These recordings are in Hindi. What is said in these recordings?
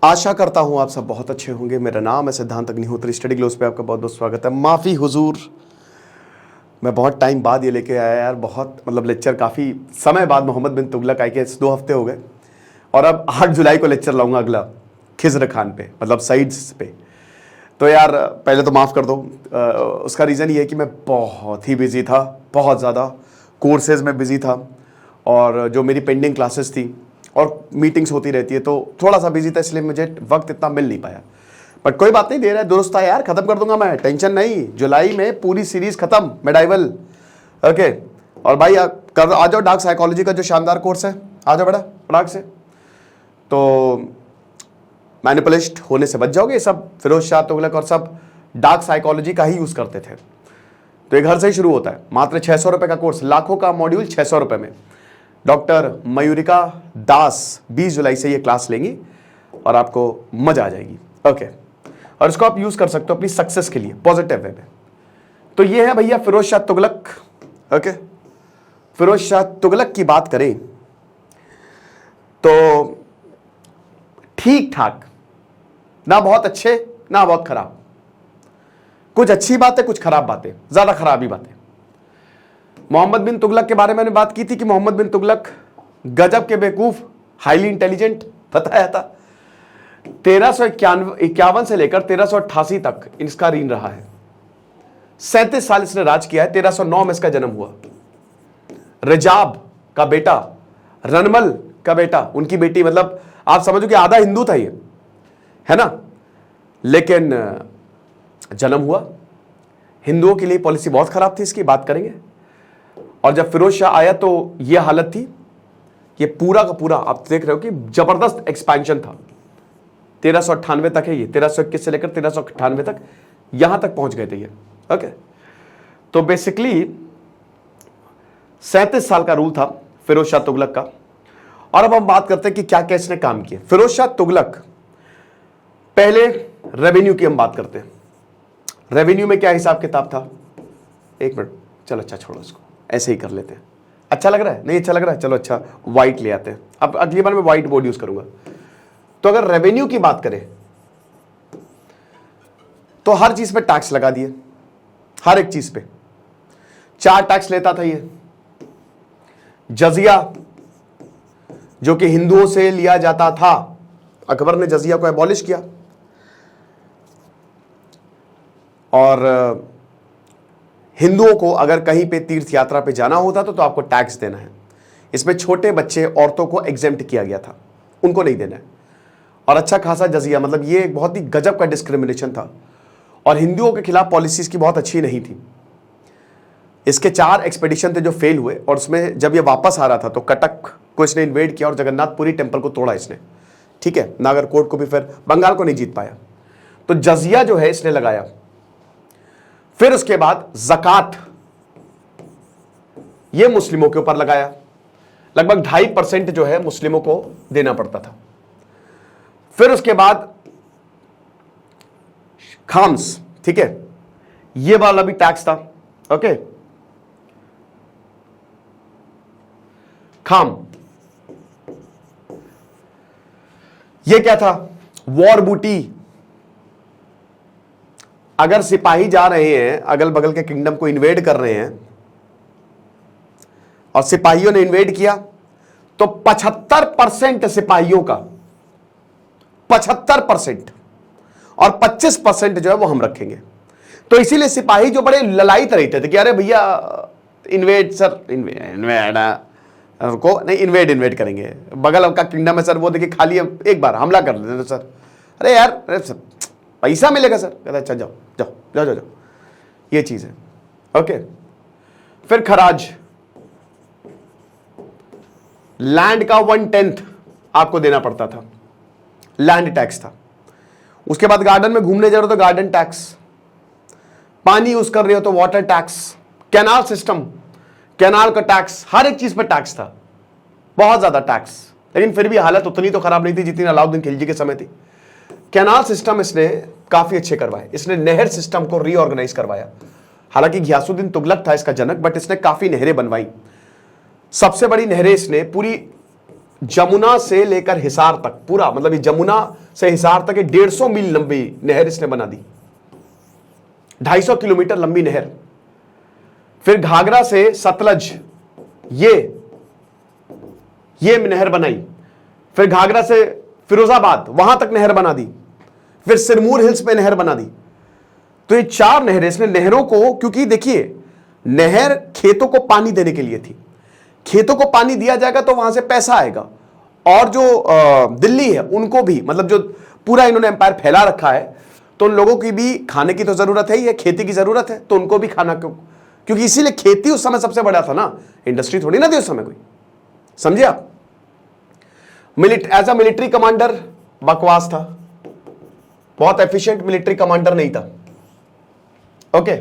आशा करता हूँ आप सब बहुत अच्छे होंगे। मेरा नाम है सिद्धांत अग्निहोत्री। स्टडी ग्लोस पे आपका बहुत बहुत स्वागत है। माफ़ी हुजूर, मैं बहुत टाइम बाद ये लेके आया यार, बहुत मतलब लेक्चर काफ़ी समय बाद। मोहम्मद बिन तुगलक आई के 2 हफ्ते हो गए और अब 8 जुलाई को लेक्चर लाऊंगा अगला, खिज़र खान पे, मतलब सईद्स पे। तो यार पहले तो माफ़ कर दो। उसका रीज़न ये है कि मैं बहुत ही बिजी था, बहुत ज़्यादा कोर्सेज में बिजी था और जो मेरी पेंडिंग क्लासेस थी और मीटिंग्स होती रहती है, तो थोड़ा सा बिजी था, इसलिए मुझे वक्त इतना मिल नहीं पाया। बट कोई बात नहीं, दे रहा है दुरुस्त है यार, खत्म कर दूंगा मैं, टेंशन नहीं। जुलाई में पूरी सीरीज खत्म, मेडाइवल। ओके। और भाई आ जाओ, डार्क साइकोलॉजी का जो शानदार कोर्स है, आ जाओ बेटा फटाक से। तो मैनिपुलेट होने से बच जाओगे। सब फिरोज शाह तुगलक और सब डार्क साइकोलॉजी का ही यूज करते थे। तो ये घर से ही शुरू होता है। मात्र 600 रुपए का कोर्स, लाखों का मॉड्यूल 600 रुपए में। डॉक्टर मयूरिका दास 20 जुलाई से ये क्लास लेंगी और आपको मजा आ जाएगी। ओके। और इसको आप यूज कर सकते हो अपनी सक्सेस के लिए, पॉजिटिव वे में। तो ये है भैया फिरोज शाह तुगलक। ओके। फिरोज शाह तुगलक की बात करें तो ठीक ठाक, ना बहुत अच्छे ना बहुत खराब। कुछ अच्छी बातें, कुछ खराब बातें, ज्यादा खराब ही बातें। मोहम्मद बिन तुगलक के बारे में मैंने बात की थी कि मोहम्मद बिन तुगलक गजब के बेवकूफ, हाईली इंटेलिजेंट बताया था। 1351 से लेकर 1388 तक इसका रीन रहा है। 37 साल इसने राज किया है। 1309 में इसका जन्म हुआ। रजाब का बेटा, रनमल का बेटा, उनकी बेटी, मतलब आप समझो कि आधा हिंदू था ये, है ना। लेकिन जन्म हुआ। हिंदुओं के लिए पॉलिसी बहुत खराब थी, इसकी बात करेंगे। और जब फिरोज शाह आया तो यह हालत थी। ये पूरा का पूरा आप देख रहे हो कि जबरदस्त एक्सपेंशन था। 1398 तक है ये, 1321 से लेकर 1398 तक, यहां तक पहुंच गए थे ये। ओके। तो बेसिकली 37 साल का रूल था फिरोज शाह तुगलक का। और अब हम बात करते हैं कि क्या क्या इसने काम किए। फिरोज शाह तुगलक, पहले रेवेन्यू की हम बात करते हैं। रेवेन्यू में क्या हिसाब किताब था? एक मिनट, चलो अच्छा छोड़ो इसको, ऐसे ही कर लेते हैं। अच्छा लग रहा है? नहीं अच्छा लग रहा है? चलो अच्छा व्हाइट ले आते हैं। अब अगली बार मैं व्हाइट बोर्ड यूज करूंगा। तो अगर रेवेन्यू की बात करें तो हर चीज पे टैक्स लगा दिए, हर एक चीज पे 4 टैक्स लेता था ये। जजिया, जो कि हिंदुओं से लिया जाता था, अकबर ने जजिया को एबॉलिश किया। और हिंदुओं को अगर कहीं पे तीर्थ यात्रा पे जाना होता तो आपको टैक्स देना है। इसमें छोटे बच्चे, औरतों को एग्जेम्प्ट किया गया था, उनको नहीं देना है। और अच्छा खासा जजिया, मतलब ये एक बहुत ही गजब का डिस्क्रिमिनेशन था। और हिंदुओं के खिलाफ पॉलिसीज की बहुत अच्छी नहीं थी। इसके 4 एक्सपेडिशन थे जो फेल हुए। और उसमें जब ये वापस आ रहा था तो कटक को इसने इन्वेड किया और जगन्नाथपुरी टेम्पल को तोड़ा इसने। ठीक है, नागरकोट को भी, फिर बंगाल को नहीं जीत पाया। तो जजिया जो है इसने लगाया। फिर उसके बाद ज़कात, यह मुस्लिमों के ऊपर लगाया। लगभग 2.5% जो है मुस्लिमों को देना पड़ता था। फिर उसके बाद खाम्स, ठीक है, यह वाला भी टैक्स था। ओके। खाम, यह क्या था? वॉर बूटी। अगर सिपाही जा रहे हैं, अगल बगल के किंगडम को इन्वेड कर रहे हैं और सिपाहियों ने इन्वेड किया, तो 75% सिपाहियों का, 75%, और 25% जो है वो हम रखेंगे। तो इसीलिए सिपाही जो बड़े ललायत रहते थे कि अरे भैया इन्वेड सर, इन्वेड को नहीं, इन्वेड करेंगे, बगल का किंगडम है सर, वो देखिए खाली है, एक बार हमला कर लेते सर। अरे यार, अरे सर पैसा मिलेगा सर। कहता अच्छा जाओ जाओ जाओ जाओ, ये चीज है। ओके। फिर खराज, लैंड का 1/10 आपको देना पड़ता था, लैंड टैक्स था। उसके बाद गार्डन में घूमने जा रहे हो तो गार्डन टैक्स, पानी यूज कर रहे हो तो water tax, canal system, canal का टैक्स, हर एक चीज पर टैक्स था, बहुत ज्यादा टैक्स। लेकिन फिर भी हालत उतनी तो खराब नहीं थी जितनी अलाउद्दीन खिलजी के समय थी। कैनाल सिस्टम इसने काफी अच्छे करवाए। इसने नहर सिस्टम को रीऑर्गेनाइज करवाया। हालांकि घियासुद्दीन तुगलक था इसका जनक, बट इसने काफी नहरें बनवाई। सबसे बड़ी नहरें इसने पूरी जमुना से लेकर हिसार तक पूरा, मतलब ये जमुना से हिसार तक 150 मील लंबी नहर इसने बना दी, 250 किलोमीटर लंबी नहर। फिर घाघरा से सतलज ये नहर बनाई। फिर घाघरा से फिरोजाबाद वहां तक नहर बना दी। फिर सिरमौर हिल्स पे नहर बना दी। तो ये 4 नहरें इसने, नहरों को, क्योंकि देखिए नहर खेतों को पानी देने के लिए थी, खेतों को पानी दिया जाएगा तो वहां से पैसा आएगा, और जो दिल्ली है उनको भी, मतलब जो पूरा इन्होंने एम्पायर फैला रखा है, तो उन लोगों की भी खाने की तो जरूरत है ही है, खेती की जरूरत है, तो उनको भी खाना क्यों, क्योंकि इसीलिए खेती उस समय सबसे बड़ा था ना, इंडस्ट्री थोड़ी ना थी उस समय कोई, समझे आप। एज अ मिलिट्री कमांडर बकवास था, बहुत एफिशिएंट मिलिट्री कमांडर नहीं था। ओके,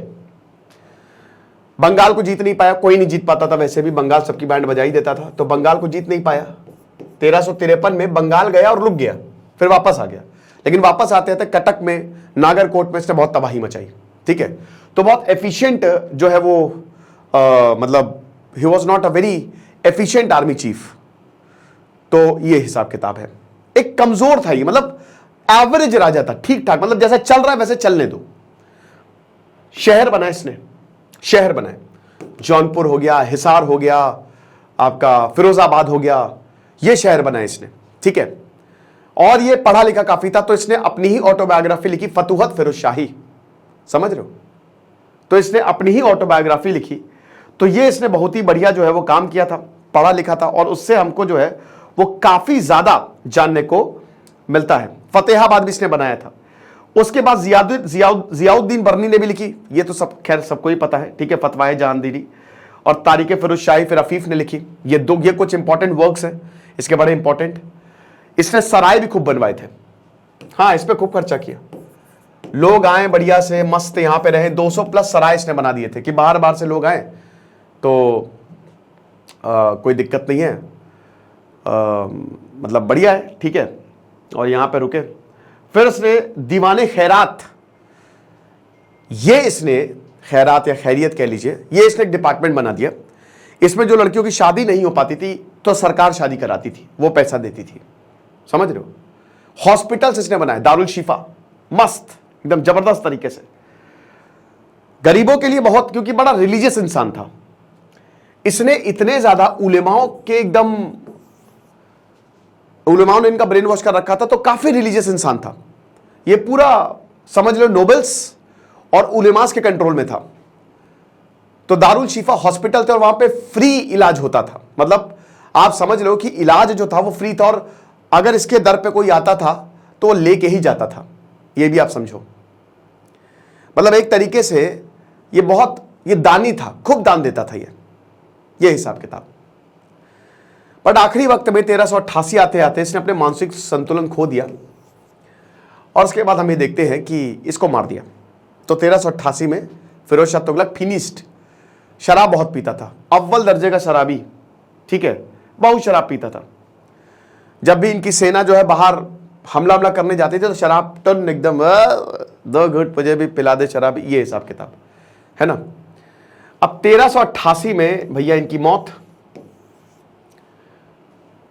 बंगाल को जीत नहीं पाया, कोई नहीं जीत पाता था, वैसे भी बंगाल सबकी बैंड बजा ही देता था, तो बंगाल को जीत नहीं पाया। 1353 में बंगाल गया और रुक गया, फिर वापस आ गया, लेकिन वापस आते थे कटक में, नागरकोट में इसने बहुत तबाही मचाई। ठीक है, तो बहुत एफिशिएंट जो है वो मतलब he was not a very efficient army chief. तो ये हिसाब किताब है। एक कमजोर था ये, मतलब एवरेज राजा था, ठीक ठाक, मतलब जैसा चल रहा है वैसे चलने दो। शहर बनाए इसने, शहर बनाए, जौनपुर हो गया, हिसार हो गया, आपका फिरोजाबाद हो गया, ये शहर बनाए इसने। ठीक है, और ये पढ़ा लिखा काफी था, तो इसने अपनी ही ऑटोबायोग्राफी लिखी, फतूहत फिरोज शाही, समझ रहे हो। तो इसने अपनी ही ऑटोबायोग्राफी लिखी, तो ये इसने बहुत ही बढ़िया जो है वो काम किया था, पढ़ा लिखा था, और उससे हमको जो है वो काफी ज्यादा जानने को मिलता है। फतेहाबाद भी इसने बनाया था। उसके बाद जियाउद्दीन बरनी ने भी लिखी, ये तो सब खैर सबको ही पता है। ठीक है, फतवाए जहांगीरी और तारीख फिरोज शाही फिर अफीफ ने लिखी, ये कुछ इंपॉर्टेंट वर्क्स हैं इसके, बड़े इंपॉर्टेंट। इसने सराय भी खूब बनवाए थे, हाँ, इस पे खूब खर्चा किया, लोग आए बढ़िया से मस्त यहां पे रहे। 200 प्लस सराय इसने बना दिए थे कि बाहर बाहर से लोग आए तो कोई दिक्कत नहीं है, मतलब बढ़िया है, ठीक है, और यहां पे रुके। फिर उसने दीवाने खैरात, ये इसने खैरात या खैरियत कह लीजिए, ये इसने एक डिपार्टमेंट बना दिया। इसमें जो लड़कियों की शादी नहीं हो पाती थी तो सरकार शादी कराती थी, वो पैसा देती थी, समझ रहे हो। हॉस्पिटल्स इसने बनाए, दारुल शिफा, मस्त एकदम जबरदस्त तरीके से, गरीबों के लिए बहुत, क्योंकि बड़ा रिलीजियस इंसान था। इसने इतने ज्यादा उलेमाओं ने इनका ब्रेन वॉश कर रखा था, तो काफी रिलीजियस इंसान था ये, पूरा समझ लो नोबल्स और उलेमास के कंट्रोल में था। तो दारुल शिफा हॉस्पिटल थे और वहां पे फ्री इलाज होता था, मतलब आप समझ लो कि इलाज जो था वो फ्री था, और अगर इसके दर पे कोई आता था तो वो लेके ही जाता था, ये भी आप समझो। मतलब एक तरीके से ये दानी था, खूब दान देता था ये हिसाब किताब। बट आखिरी वक्त में 1388 आते आते इसने अपने मानसिक संतुलन खो दिया, और उसके बाद हम ये देखते हैं कि इसको मार दिया। तो 1388 में फिरोज शाह तुगलक फिनिश्ड, शराब बहुत पीता था, अव्वल दर्जे का शराबी, ठीक है, बहुत शराब पीता था। जब भी इनकी सेना जो है बाहर हमला करने जाती थी तो शराब टन एकदम 2 घूंट मुझे भी पिला दे शराब, ये हिसाब किताब है ना। अब 1388 में भैया इनकी मौत,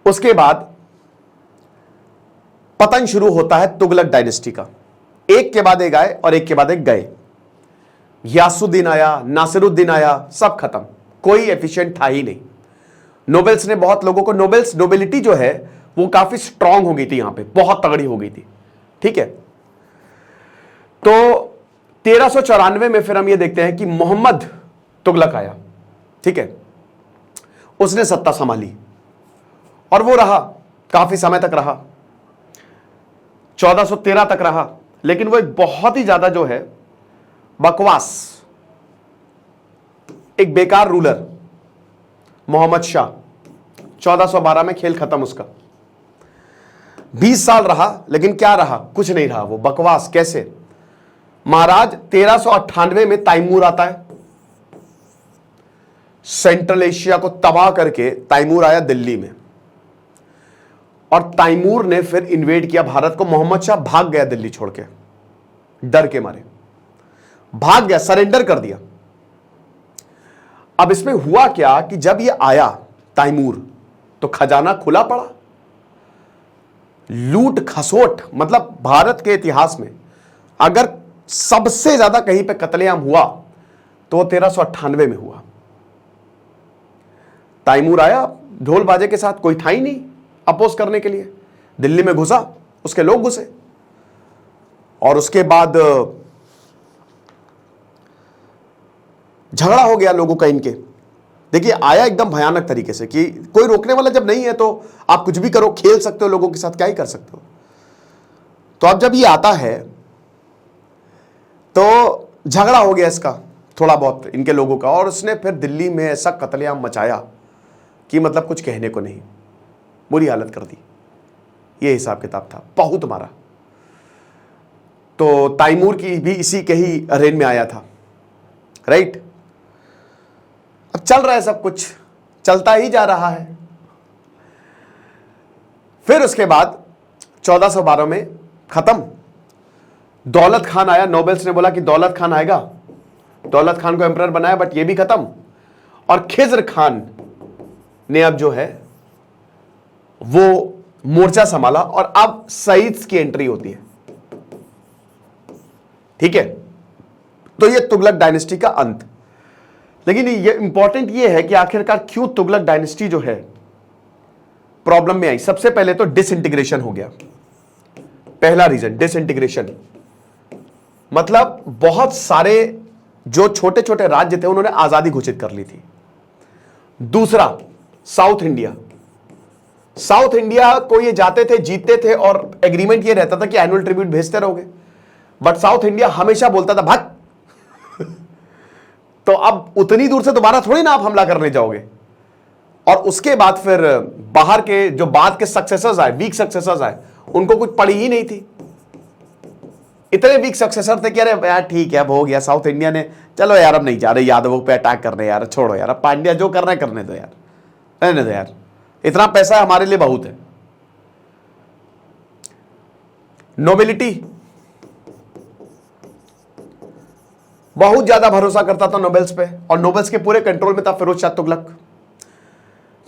उसके बाद पतन शुरू होता है तुगलक डायनेस्टी का, एक के बाद एक आए और एक के बाद एक गए। यासुद्दीन आया, नासिरुद्दीन आया, सब खत्म, कोई एफिशिएंट था ही नहीं। नोबेल्स ने बहुत लोगों को, नोबेलिटी जो है वो काफी स्ट्रांग हो गई थी यहां पे, बहुत तगड़ी हो गई थी, ठीक है। तो 1394 में फिर हम ये देखते हैं कि मोहम्मद तुगलक आया, ठीक है, उसने सत्ता संभाली और वो रहा, काफी समय तक रहा, 1413 तक रहा, लेकिन वो एक बहुत ही ज्यादा जो है बकवास, एक बेकार रूलर मोहम्मद शाह, 1412 में खेल खत्म उसका। 20 साल रहा, लेकिन क्या रहा, कुछ नहीं रहा, वो बकवास। कैसे महाराज, 1398 में तैमूर आता है, सेंट्रल एशिया को तबाह करके तैमूर आया दिल्ली में, और तैमूर ने फिर इन्वेड किया भारत को। मोहम्मद शाह भाग गया दिल्ली छोड़ के, डर के मारे भाग गया, सरेंडर कर दिया। अब इसमें हुआ क्या कि जब ये आया तैमूर तो खजाना खुला पड़ा, लूट खसोट, मतलब भारत के इतिहास में अगर सबसे ज्यादा कहीं पे कत्लेआम हुआ तो वो 1398 में हुआ। तैमूर आया ढोल बाजे के साथ, कोई था ही नहीं अपोज करने के लिए, दिल्ली में घुसा, उसके लोग घुसे, और उसके बाद झगड़ा हो गया लोगों का इनके। देखिए आया एकदम भयानक तरीके से कि कोई रोकने वाला जब नहीं है तो आप कुछ भी करो, खेल सकते हो लोगों के साथ, क्या ही कर सकते हो। तो अब जब ये आता है तो झगड़ा हो गया इसका थोड़ा बहुत इनके लोगों का, और उसने फिर दिल्ली में ऐसा कत्लेआम मचाया कि मतलब कुछ कहने को नहीं, बुरी हालत कर दी। ये हिसाब किताब था, बहुत मारा। तो तैमूर की भी इसी के ही रेन में आया था, राइट। अब चल रहा है, सब कुछ चलता ही जा रहा है। फिर उसके बाद 1412 में खत्म। दौलत खान आया, नोबेल्स ने बोला कि दौलत खान आएगा, दौलत खान को एम्परर बनाया, बट ये भी खत्म। और खिज्र खान ने अब जो है वो मोर्चा संभाला, और अब सईद्स की एंट्री होती है, ठीक है। तो ये तुगलक डायनेस्टी का अंत। लेकिन ये इंपॉर्टेंट ये है कि आखिरकार क्यों तुगलक डायनेस्टी जो है प्रॉब्लम में आई। सबसे पहले तो डिसइंटीग्रेशन हो गया, पहला रीजन डिसइंटीग्रेशन, मतलब बहुत सारे जो छोटे छोटे राज्य थे उन्होंने आजादी घोषित कर ली थी। दूसरा साउथ इंडिया, साउथ इंडिया को ये जाते थे, जीतते थे, और एग्रीमेंट ये रहता था कि एनुअल ट्रिब्यूट भेजते रहोगे, बट साउथ इंडिया हमेशा बोलता था भाग। तो अब उतनी दूर से दोबारा थोड़ी ना आप हमला करने जाओगे। और उसके बाद फिर बाहर के जो बाद के सक्सेसर्स आए, वीक सक्सेसर्स आए, उनको कुछ पड़ी ही नहीं थी। इतने वीक सक्सेसर थे कि अरे यार ठीक है अब हो गया, साउथ इंडिया ने चलो यार अब नहीं जा रहे यादवों पे अटैक करने, यार छोड़ो यार, अब पांड्या जो करना है करने दो यार, रहने दो यार, इतना पैसा हमारे लिए बहुत है। नोबिलिटी बहुत ज्यादा भरोसा करता था नोबेल्स पे, और नोबेल्स के पूरे कंट्रोल में था फिरोज शाह तुगलक।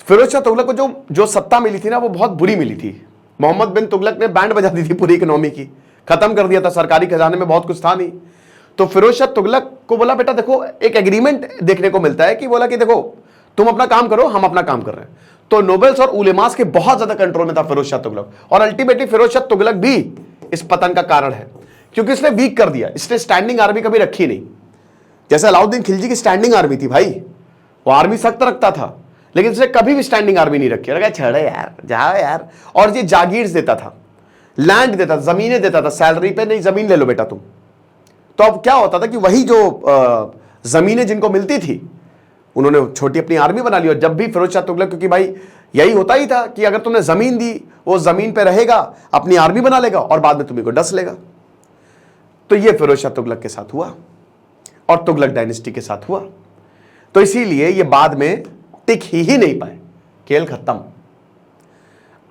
फिरोज शाह तुगलक को जो सत्ता मिली थी ना वो बहुत बुरी मिली थी। मोहम्मद बिन तुगलक ने बैंड बजा दी थी पूरी इकोनॉमी की, खत्म कर दिया था, सरकारी खजाने में बहुत कुछ था नहीं। तो फिरोज शाह तुगलक को बोला बेटा देखो, एक एग्रीमेंट देखने को मिलता है कि बोला कि देखो तुम अपना काम करो, हम अपना काम कर रहे हैं। तो नोबेल्स और उलेमास के बहुत ज्यादा कंट्रोल में था फिरोज शाह तुगलक, और अल्टीमेटली फिरोज शाह तुगलक भी इस पतन का कारण है, क्योंकि इसने वीक कर दिया। इसने स्टैंडिंग आर्मी कभी रखी नहीं, जैसे अलाउद्दीन खिलजी की स्टैंडिंग आर्मी थी भाई, वो आर्मी सख्त रखता था, लेकिन उसने कभी भी स्टैंडिंग आर्मी नहीं रखी। लगा छोड़ो यार, जाओ यार। और ये जागीर्स देता था, लैंड देता था, जमीनें देता था, सैलरी पे नहीं, जमीन ले लो बेटा तुम। तो अब क्या होता था कि वही जो जमीनें जिनको मिलती थी उन्होंने छोटी अपनी आर्मी बना ली। और जब भी फिरोज शाह तुगलक, क्योंकि भाई यही होता ही था कि अगर तुमने जमीन दी, वो जमीन पे रहेगा, अपनी आर्मी बना लेगा, और बाद में तुम्हें को डस लेगा। तो ये फिरोज शाह तुगलक के साथ हुआ, और तुगलक डायनेस्टी के साथ हुआ। तो इसीलिए ये बाद में टिक ही नहीं पाए, खेल खत्म।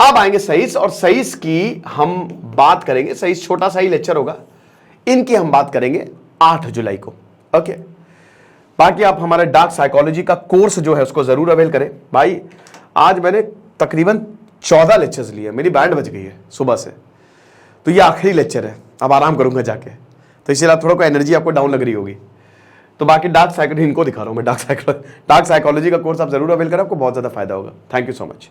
अब आएंगे सईस, और सईस की हम बात करेंगे, सईस छोटा सा ही लेक्चर होगा, इनकी हम बात करेंगे 8 जुलाई को, ओके। बाकी आप हमारे डार्क साइकोलॉजी का कोर्स जो है उसको जरूर अवेल करें। भाई आज मैंने तकरीबन 14 लेक्चर्स लिए, मेरी बैंड बज गई है सुबह से, तो ये आखिरी लेक्चर है, अब आराम करूंगा जाके, तो इसलिए थोड़ा कोई एनर्जी आपको डाउन लग रही होगी। तो बाकी डार्क साइकोलॉजी इनको दिखा रहा हूं मैं, डार्क साइकोलॉजी का कोर्स आप जरूर अवेल करें, आपको बहुत ज्यादा फायदा होगा। Thank you so much.